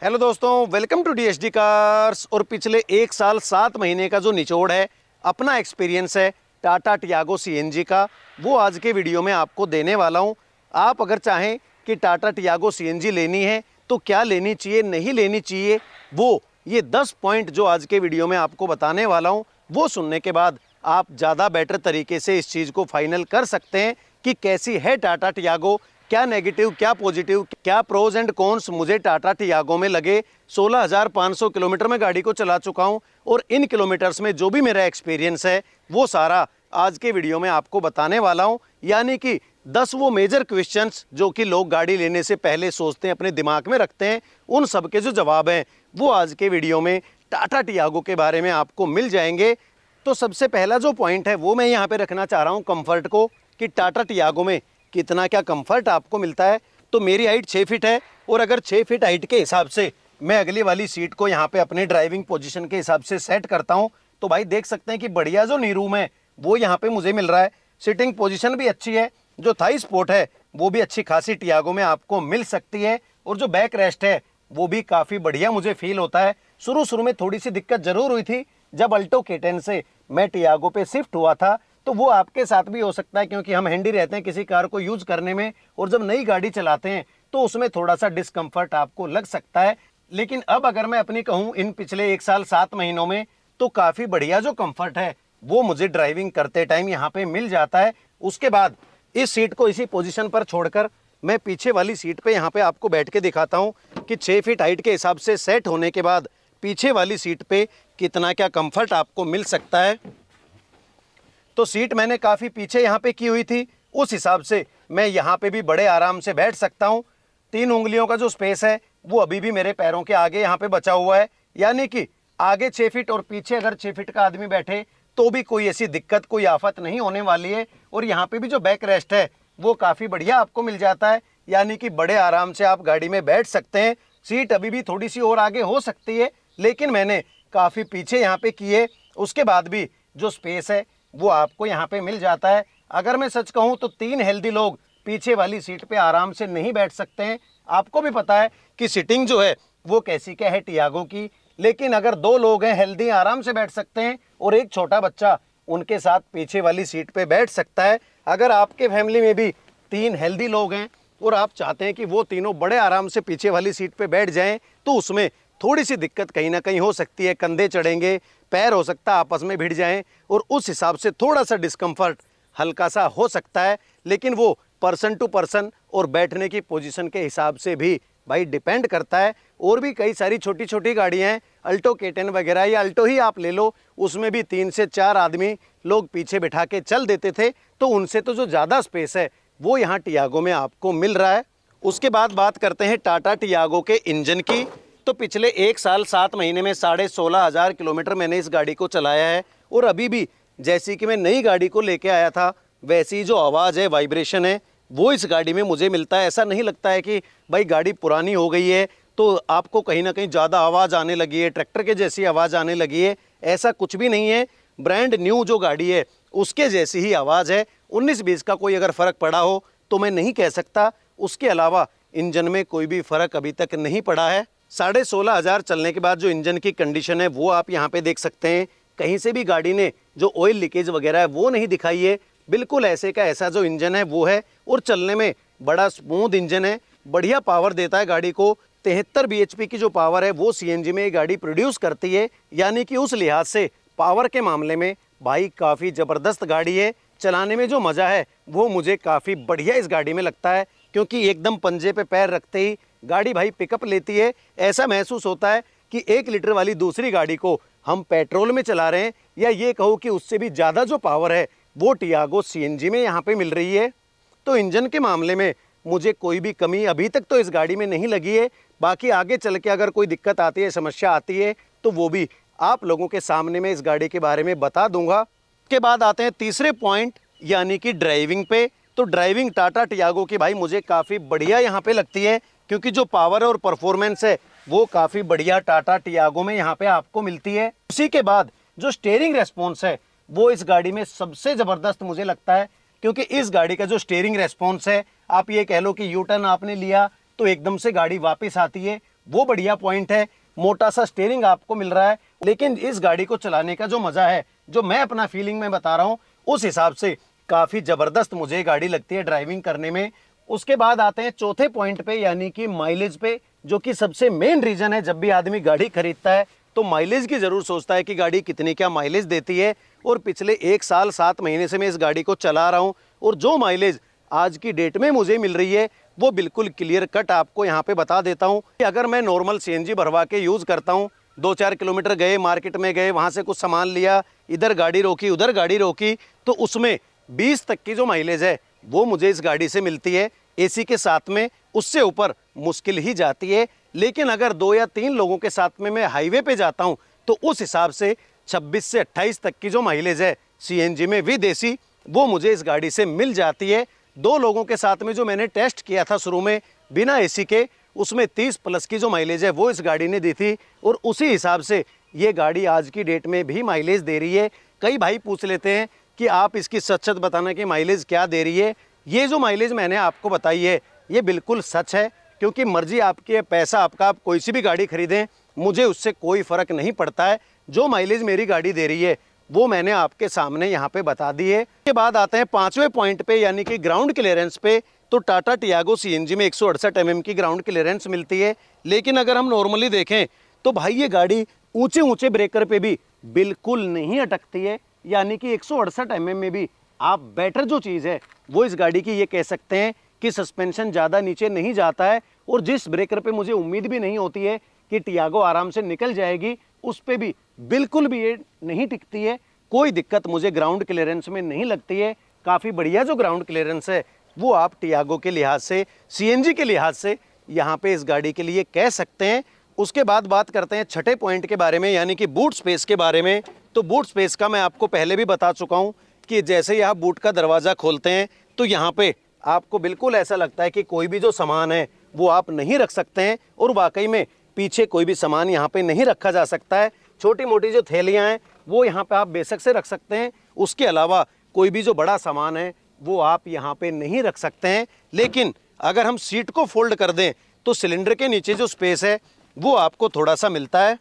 Hello दोस्तों, welcome to DSD cars. और पिछले 1 साल 7 महीने का जो निचोड़ है, अपना एक्सपीरियंस है टाटा टियागो सीएनजी का, वो आज के वीडियो में आपको देने वाला हूं। आप अगर चाहें कि टाटा टियागो सीएनजी लेनी है तो क्या लेनी चाहिए, नहीं लेनी चाहिए, वो ये 10 पॉइंट जो आज के वीडियो में आपको बताने वाला हूं, वो सुनने के बाद आप ज़्यादा बेटर तरीके से इस चीज़ को फाइनल कर सकते हैं कि कैसी है टाटा टियागो, क्या नेगेटिव क्या पॉजिटिव, क्या प्रोज एंड कॉन्स मुझे टाटा टियागो में लगे। 16,500 किलोमीटर में गाड़ी को चला चुका हूं और इन किलोमीटर्स में जो भी मेरा एक्सपीरियंस है वो सारा आज के वीडियो में आपको बताने वाला हूं। यानी कि 10 वो मेजर क्वेश्चंस जो कि लोग गाड़ी लेने से पहले सोचते हैं, अपने दिमाग में रखते हैं, उन सब के जो जवाब हैं वो आज के वीडियो में टाटा टियागो के बारे में आपको मिल जाएंगे। तो सबसे पहला जो पॉइंट है वो मैं यहाँ पे रखना चाह रहा हूँ कंफर्ट को, कि टाटा टियागो में कितना क्या कंफर्ट आपको मिलता है। तो मेरी हाइट 6 फीट है और अगर 6 फीट हाइट के हिसाब से मैं अगली वाली सीट को यहाँ पे अपने ड्राइविंग पोजीशन के हिसाब से सेट करता हूँ तो भाई देख सकते हैं कि बढ़िया जो नी रूम है वो यहाँ पे मुझे मिल रहा है। सिटिंग पोजीशन भी अच्छी है, जो थाई स्पोर्ट है वो भी अच्छी खासी टियागो में आपको मिल सकती है और जो बैक रेस्ट है वो भी काफ़ी बढ़िया मुझे फील होता है। शुरू में थोड़ी सी दिक्कत जरूर हुई थी जब अल्टो K10 से मैं टियागो पे शिफ्ट हुआ था, तो वो आपके साथ भी हो सकता है क्योंकि हम हैंडी रहते हैं किसी कार को यूज करने में, और जब नई गाड़ी चलाते हैं तो उसमें थोड़ा सा डिस्कम्फर्ट आपको लग सकता है। लेकिन अब अगर मैं अपनी कहूँ इन पिछले 1 साल 7 महीनों में, तो काफ़ी बढ़िया जो कंफर्ट है वो मुझे ड्राइविंग करते टाइम यहाँ पे मिल जाता है। उसके बाद इस सीट को इसी पोजीशन पर छोड़कर मैं पीछे वाली सीट पे यहाँ पे आपको बैठ के दिखाता हूँ कि 6 फीट हाइट के हिसाब से सेट होने के बाद पीछे वाली सीट पे कितना क्या कंफर्ट आपको मिल सकता है। तो सीट मैंने काफ़ी पीछे यहाँ पे की हुई थी, उस हिसाब से मैं यहाँ पे भी बड़े आराम से बैठ सकता हूँ। 3 उंगलियों का जो स्पेस है वो अभी भी मेरे पैरों के आगे यहाँ पे बचा हुआ है, यानी कि आगे 6 फीट और पीछे अगर 6 फीट का आदमी बैठे तो भी कोई ऐसी दिक्कत, कोई आफत नहीं होने वाली है। और यहाँ पे भी जो बैक रेस्ट है वो काफ़ी बढ़िया आपको मिल जाता है, यानी कि बड़े आराम से आप गाड़ी में बैठ सकते हैं। सीट अभी भी थोड़ी सी और आगे हो सकती है, लेकिन मैंने काफ़ी पीछे यहाँ पे की है। उसके बाद भी जो स्पेस है वो आपको यहाँ पे मिल जाता है। अगर मैं सच कहूँ तो 3 हेल्दी लोग पीछे वाली सीट पे आराम से नहीं बैठ सकते हैं। आपको भी पता है कि सीटिंग जो है वो कैसी क्या है टियागो की, लेकिन अगर 2 लोग हैं हेल्दी आराम से बैठ सकते हैं और एक छोटा बच्चा उनके साथ पीछे वाली सीट पे बैठ सकता है। अगर आपके फैमिली में भी 3 हेल्दी लोग हैं और आप चाहते हैं कि वो तीनों बड़े आराम से पीछे वाली सीट पे बैठ जाएं, तो उसमें थोड़ी सी दिक्कत कहीं ना कहीं हो सकती है। कंधे चढ़ेंगे, पैर हो सकता है आपस में भिड़ जाएं और उस हिसाब से थोड़ा सा डिस्कम्फर्ट हल्का सा हो सकता है। लेकिन वो पर्सन टू पर्सन और बैठने की पोजीशन के हिसाब से भी भाई डिपेंड करता है। और भी कई सारी छोटी छोटी गाड़ियाँ हैं, अल्टो K10 वगैरह, या अल्टो ही आप ले लो, उसमें भी 3 से 4 आदमी लोग पीछे बिठा के चल देते थे, तो उनसे तो जो ज़्यादा स्पेस है वो यहाँ टियागो में आपको मिल रहा है। उसके बाद बात करते हैं टाटा टियागो के इंजन की। तो पिछले 1 साल 7 महीने में 16,500 किलोमीटर मैंने इस गाड़ी को चलाया है और अभी भी जैसी कि मैं नई गाड़ी को लेके आया था वैसी जो आवाज़ है, वाइब्रेशन है, वो इस गाड़ी में मुझे मिलता है। ऐसा नहीं लगता है कि भाई गाड़ी पुरानी हो गई है तो आपको कहीं ना कहीं ज़्यादा आवाज़ आने लगी है, ट्रैक्टर के जैसी आवाज़ आने लगी है, ऐसा कुछ भी नहीं है। ब्रांड न्यू जो गाड़ी है उसके जैसी ही आवाज़ है। 19-20 का कोई अगर फ़र्क पड़ा हो तो मैं नहीं कह सकता, उसके अलावा इंजन में कोई भी फ़र्क अभी तक नहीं पड़ा है। 16,500 चलने के बाद जो इंजन की कंडीशन है वो आप यहाँ पे देख सकते हैं। कहीं से भी गाड़ी ने जो ऑयल लीकेज वगैरह है वो नहीं दिखाई है, बिल्कुल ऐसे का ऐसा जो इंजन है वो है। और चलने में बड़ा स्मूथ इंजन है, बढ़िया पावर देता है गाड़ी को। 73 bhp की जो पावर है वो सीएनजी में ये गाड़ी प्रोड्यूस करती है, यानी कि उस लिहाज से पावर के मामले में भाई काफ़ी ज़बरदस्त गाड़ी है। चलाने में जो मज़ा है वो मुझे काफ़ी बढ़िया इस गाड़ी में लगता है, क्योंकि एकदम पंजे पे पैर रखते ही गाड़ी भाई पिकअप लेती है। ऐसा महसूस होता है कि 1 लीटर वाली दूसरी गाड़ी को हम पेट्रोल में चला रहे हैं, या ये कहो कि उससे भी ज़्यादा जो पावर है वो टियागो सीएनजी में यहाँ पे मिल रही है। तो इंजन के मामले में मुझे कोई भी कमी अभी तक तो इस गाड़ी में नहीं लगी है। बाकी आगे चल के अगर कोई दिक्कत आती है, समस्या आती है, तो वो भी आप लोगों के सामने मैं इस गाड़ी के बारे में बता दूंगा। के बाद आते हैं तीसरे पॉइंट, यानी कि ड्राइविंग पे। तो ड्राइविंग टाटा टियागो की भाई मुझे काफ़ी बढ़िया यहाँ पे लगती है, क्योंकि जो पावर और परफॉर्मेंस है वो काफ़ी बढ़िया टाटा टियागो में यहाँ पे आपको मिलती है। उसी के बाद जो स्टीयरिंग रेस्पॉन्स है वो इस गाड़ी में सबसे ज़बरदस्त मुझे लगता है, क्योंकि इस गाड़ी का जो स्टीयरिंग रेस्पॉन्स है, आप ये कह लो कि यू टर्न आपने लिया तो एकदम से गाड़ी वापस आती है, वो बढ़िया पॉइंट है। मोटा सा स्टीयरिंग आपको मिल रहा है, लेकिन इस गाड़ी को चलाने का जो मजा है, जो मैं अपना फीलिंग में बता रहा हूँ, उस हिसाब से काफी जबरदस्त मुझे गाड़ी लगती है ड्राइविंग करने में। उसके बाद आते हैं चौथे पॉइंट पे, यानी कि माइलेज पे, जो कि सबसे मेन रीजन है। जब भी आदमी गाड़ी खरीदता है तो माइलेज की जरूर सोचता है कि गाड़ी कितनी क्या माइलेज देती है। और पिछले 1 साल 7 महीने से मैं इस गाड़ी को चला रहा हूँ, और जो माइलेज आज की डेट में मुझे मिल रही है वो बिल्कुल क्लियर कट आपको यहाँ पे बता देता हूँ कि अगर मैं नॉर्मल सीएनजी भरवा के यूज़ करता हूँ, 2-4 किलोमीटर गए, मार्केट में गए, वहाँ से कुछ सामान लिया, इधर गाड़ी रोकी उधर गाड़ी रोकी, तो उसमें 20 तक की जो माइलेज है वो मुझे इस गाड़ी से मिलती है एसी के साथ में। उससे ऊपर मुश्किल ही जाती है। लेकिन अगर 2 या 3 लोगों के साथ में मैं हाईवे पे जाता हूँ तो उस हिसाब से 26 से 28 तक की जो माइलेज है सीएनजी में विद एसी, वो मुझे इस गाड़ी से मिल जाती है। 2 लोगों के साथ में जो मैंने टेस्ट किया था शुरू में बिना एसी के, उसमें 30 प्लस की जो माइलेज है वो इस गाड़ी ने दी थी, और उसी हिसाब से ये गाड़ी आज की डेट में भी माइलेज दे रही है। कई भाई पूछ लेते हैं कि आप इसकी सच बताना कि माइलेज क्या दे रही है। ये जो माइलेज मैंने आपको बताई है ये बिल्कुल सच है, क्योंकि मर्जी आपकी है, पैसा आपका, आप कोई सी भी गाड़ी खरीदें, मुझे उससे कोई फ़र्क नहीं पड़ता है। जो माइलेज मेरी गाड़ी दे रही है वो मैंने आपके सामने यहाँ पे बता दी है। उसके बाद आते हैं 5वें पॉइंट पे, यानी कि ग्राउंड क्लियरेंस पे। तो टाटा टियागो सीएनजी में 168 mm की ग्राउंड क्लियरेंस मिलती है। लेकिन अगर हम नॉर्मली देखें तो भाई ये गाड़ी ऊंचे ऊंचे ब्रेकर पे भी बिल्कुल नहीं अटकती है, यानी कि 168 mm में भी आप बेटर जो चीज़ है वो इस गाड़ी की ये कह सकते हैं कि सस्पेंशन ज़्यादा नीचे नहीं जाता है। और जिस ब्रेकर पे मुझे उम्मीद भी नहीं होती है कि टियागो आराम से निकल जाएगी, उस पे भी बिल्कुल भी ये नहीं टिकती है। कोई दिक्कत मुझे ग्राउंड क्लियरेंस में नहीं लगती है। काफ़ी बढ़िया जो ग्राउंड क्लियरेंस है वो आप टियागो के लिहाज से, सीएनजी के लिहाज से यहाँ पे इस गाड़ी के लिए कह सकते हैं। उसके बाद बात करते हैं छठे पॉइंट के बारे में, यानी कि बूट स्पेस के बारे में। तो बूट स्पेस का मैं आपको पहले भी बता चुका हूँ कि जैसे ही आप बूट का दरवाज़ा खोलते हैं तो यहाँ पे आपको बिल्कुल ऐसा लगता है कि कोई भी जो सामान है वो आप नहीं रख सकते हैं। और वाकई में पीछे कोई भी सामान यहाँ पे नहीं रखा जा सकता है। छोटी मोटी जो थैलियाँ हैं वो यहाँ पे आप बेशक से रख सकते हैं, उसके अलावा कोई भी जो बड़ा सामान है वो आप यहाँ पे नहीं रख सकते हैं। लेकिन अगर हम सीट को फोल्ड कर दें तो सिलेंडर के नीचे जो स्पेस है वो आपको थोड़ा सा मिलता है।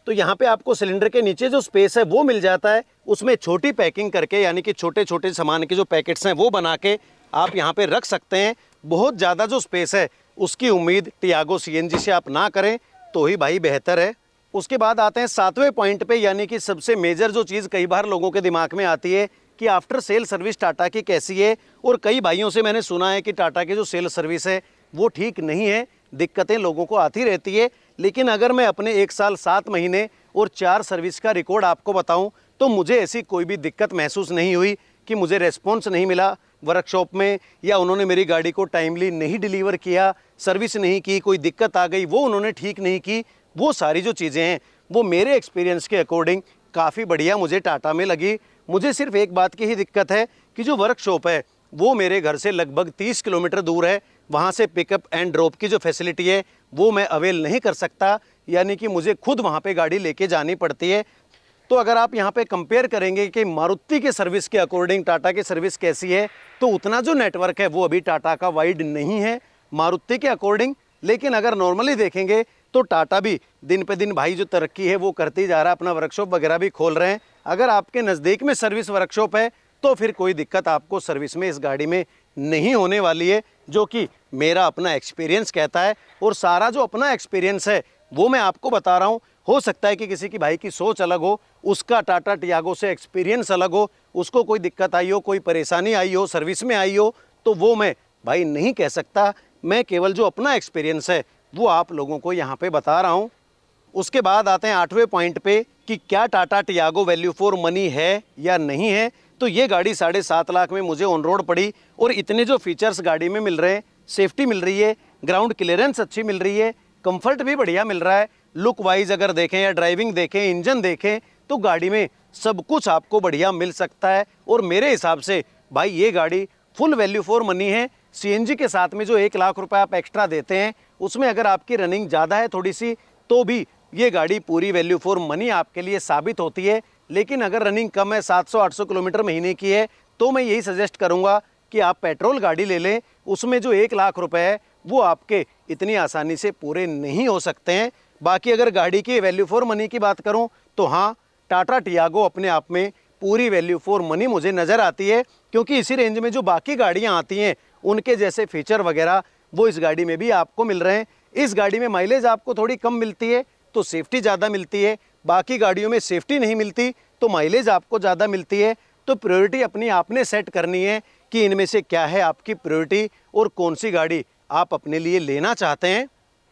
तो यहाँ पे आपको सिलेंडर के नीचे जो स्पेस है वो मिल जाता है। उसमें छोटी पैकिंग करके, यानी कि छोटे छोटे सामान के जो पैकेट्स हैं वो बना के आप यहाँ पे रख सकते हैं। बहुत ज़्यादा जो स्पेस है उसकी उम्मीद टियागो सीएनजी से आप ना करें तो ही भाई बेहतर है। उसके बाद आते हैं 7वें पॉइंट पे, यानी कि सबसे मेजर जो चीज़ कई बार लोगों के दिमाग में आती है कि आफ्टर सेल सर्विस टाटा की कैसी है। और कई भाइयों से मैंने सुना है कि टाटा की जो सेल सर्विस है वो ठीक नहीं है, दिक्कतें लोगों को आती रहती है। लेकिन अगर मैं अपने 1 साल 7 महीने और 4 सर्विस का रिकॉर्ड आपको बताऊं तो मुझे ऐसी कोई भी दिक्कत महसूस नहीं हुई कि मुझे रेस्पॉन्स नहीं मिला वर्कशॉप में, या उन्होंने मेरी गाड़ी को टाइमली नहीं डिलीवर किया, सर्विस नहीं की, कोई दिक्कत आ गई वो उन्होंने ठीक नहीं की। वो सारी जो चीज़ें हैं वो मेरे एक्सपीरियंस के अकॉर्डिंग काफ़ी बढ़िया मुझे टाटा में लगी। मुझे सिर्फ एक बात की ही दिक्कत है कि जो वर्कशॉप है वो मेरे घर से लगभग 30 किलोमीटर दूर है। वहाँ से पिकअप एंड ड्रॉप की जो फैसिलिटी है वो मैं अवेल नहीं कर सकता, यानी कि मुझे खुद वहाँ पे गाड़ी लेके जानी पड़ती है। तो अगर आप यहाँ पे कंपेयर करेंगे कि मारुति के सर्विस के अकॉर्डिंग टाटा की सर्विस कैसी है, तो उतना जो नेटवर्क है वो अभी टाटा का वाइड नहीं है मारुति के अकॉर्डिंग। लेकिन अगर नॉर्मली देखेंगे तो टाटा भी दिन पे दिन भाई जो तरक्की है वो करती जा रहा है, अपना वर्कशॉप वगैरह भी खोल रहे हैं। अगर आपके नज़दीक में सर्विस वर्कशॉप है तो फिर कोई दिक्कत आपको सर्विस में इस गाड़ी में नहीं होने वाली है, जो कि मेरा अपना एक्सपीरियंस कहता है। और सारा जो अपना एक्सपीरियंस है वो मैं आपको बता रहा हूँ। हो सकता है कि किसी की भाई की सोच अलग हो, उसका टाटा टियागो से एक्सपीरियंस अलग हो, उसको कोई दिक्कत आई हो, कोई परेशानी आई हो, सर्विस में आई हो, तो वो मैं भाई नहीं कह सकता। मैं केवल जो अपना एक्सपीरियंस है वो आप लोगों को यहाँ पे बता रहा हूँ। उसके बाद आते हैं 8वें पॉइंट पे कि क्या Tata Tiago value for money है या नहीं है। तो ये गाड़ी 7.5 लाख में मुझे ऑन रोड पड़ी, और इतने जो फीचर्स गाड़ी में मिल रहे हैं, सेफ्टी मिल रही है, ग्राउंड क्लियरेंस अच्छी मिल रही है, कंफर्ट भी बढ़िया मिल रहा है, लुक वाइज अगर देखें या ड्राइविंग देखें, इंजन देखें, तो गाड़ी में सब कुछ आपको बढ़िया मिल सकता है। और मेरे हिसाब से भाई ये गाड़ी फुल वैल्यू फॉर मनी है। सीएनजी के साथ में जो 1 लाख रुपए आप एक्स्ट्रा देते हैं उसमें अगर आपकी रनिंग ज़्यादा है थोड़ी सी, तो भी ये गाड़ी पूरी वैल्यू फॉर मनी आपके लिए साबित होती है। लेकिन अगर रनिंग कम है, 700-800 किलोमीटर महीने की है, तो मैं यही सजेस्ट करूंगा कि आप पेट्रोल गाड़ी ले लें। उसमें जो 1 लाख रुपए है वो आपके इतनी आसानी से पूरे नहीं हो सकते हैं। बाकी अगर गाड़ी की वैल्यू फॉर मनी की बात करूं तो हाँ, टाटा टियागो अपने आप में पूरी वैल्यू फॉर मनी मुझे नज़र आती है, क्योंकि इसी रेंज में जो बाकी गाड़ियां आती हैं उनके जैसे फीचर वगैरह वो इस गाड़ी में भी आपको मिल रहे हैं। इस गाड़ी में माइलेज आपको थोड़ी कम मिलती है तो सेफ्टी ज़्यादा मिलती है, बाकी गाड़ियों में सेफ्टी नहीं मिलती तो माइलेज आपको ज़्यादा मिलती है। तो प्रायोरिटी अपनी आपने सेट करनी है कि इनमें से क्या है आपकी प्रायोरिटी और कौन सी गाड़ी आप अपने लिए लेना चाहते हैं।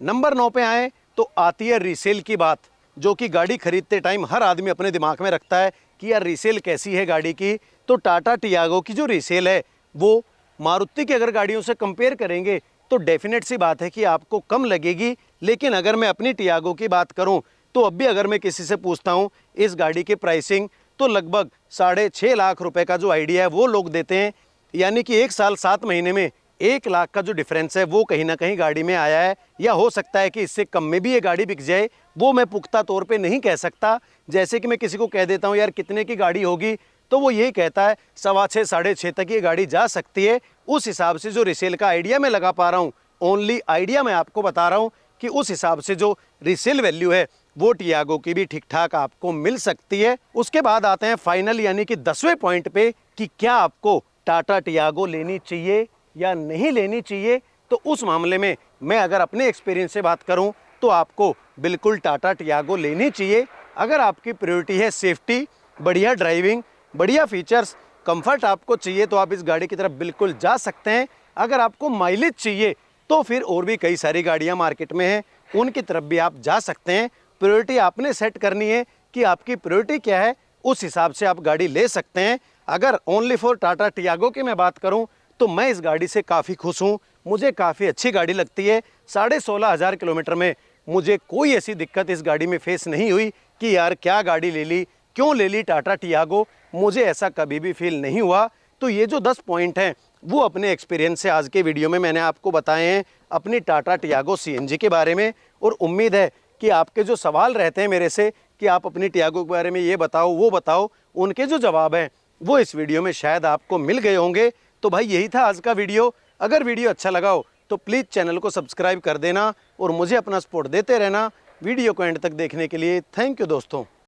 नंबर 9 पे आए तो आती है रीसेल की बात, जो कि गाड़ी खरीदते टाइम हर आदमी अपने दिमाग में रखता है कि यार रीसेल कैसी है गाड़ी की। तो टाटा टियागो की जो रीसेल है वो मारुति की अगर गाड़ियों से कंपेयर करेंगे तो डेफिनेट सी बात है कि आपको कम लगेगी। लेकिन अगर मैं अपनी टियागो की बात करूं तो अब भी अगर मैं किसी से पूछता हूं इस गाड़ी की प्राइसिंग तो लगभग 6.5 लाख रुपए का जो आइडिया है वो लोग देते हैं। यानी कि 1 साल 7 महीने में 1 लाख का जो डिफरेंस है वो कहीं ना कहीं गाड़ी में आया है, या हो सकता है कि इससे कम में भी ये गाड़ी बिक जाए। वो मैं पुख्ता तौर पे नहीं कह सकता। जैसे कि मैं किसी को कह देता हूँ यार कितने की गाड़ी होगी तो वो यही कहता है 6.25 6.5 तक ये गाड़ी जा सकती है। उस हिसाब से जो रिसेल का आइडिया मैं लगा पा रहा हूँ, ओनली आइडिया मैं आपको बता रहा हूँ कि उस हिसाब से जो रिसेल वैल्यू है वो टियागो की भी ठीक ठाक आपको मिल सकती है। उसके बाद आते हैं फाइनल यानी कि 10वें पॉइंट पे कि क्या आपको टाटा टियागो लेनी चाहिए या नहीं लेनी चाहिए। तो उस मामले में मैं अगर अपने एक्सपीरियंस से बात करूं तो आपको बिल्कुल टाटा टियागो लेनी चाहिए। अगर आपकी प्रायोरिटी है सेफ्टी, बढ़िया ड्राइविंग, बढ़िया फीचर्स, कंफर्ट आपको चाहिए तो आप इस गाड़ी की तरफ बिल्कुल जा सकते हैं। अगर आपको माइलेज चाहिए तो फिर और भी कई सारी गाड़ियां मार्केट में हैं, उनकी तरफ भी आप जा सकते हैं। प्रायोरिटी आपने सेट करनी है कि आपकी प्रायोरिटी क्या है, उस हिसाब से आप गाड़ी ले सकते हैं। अगर ओनली फॉर टाटा टियागो की मैं बात करूं तो मैं इस गाड़ी से काफ़ी खुश हूं, मुझे काफ़ी अच्छी गाड़ी लगती है। 16,500 किलोमीटर में मुझे कोई ऐसी दिक्कत इस गाड़ी में फेस नहीं हुई कि यार क्या गाड़ी ले ली, क्यों ले ली टाटा टियागो, मुझे ऐसा कभी भी फील नहीं हुआ। तो ये जो 10 पॉइंट हैं वो अपने एक्सपीरियंस से आज के वीडियो में मैंने आपको बताए हैं अपनी टाटा टियागो सीएनजी के बारे में। और उम्मीद है कि आपके जो सवाल रहते हैं मेरे से कि आप अपनी टियागो के बारे में ये बताओ वो बताओ, उनके जो जवाब हैं वो इस वीडियो में शायद आपको मिल गए होंगे। तो भाई यही था आज का वीडियो। अगर वीडियो अच्छा लगा हो तो प्लीज़ चैनल को सब्सक्राइब कर देना और मुझे अपना सपोर्ट देते रहना। वीडियो को एंड तक देखने के लिए थैंक यू दोस्तों।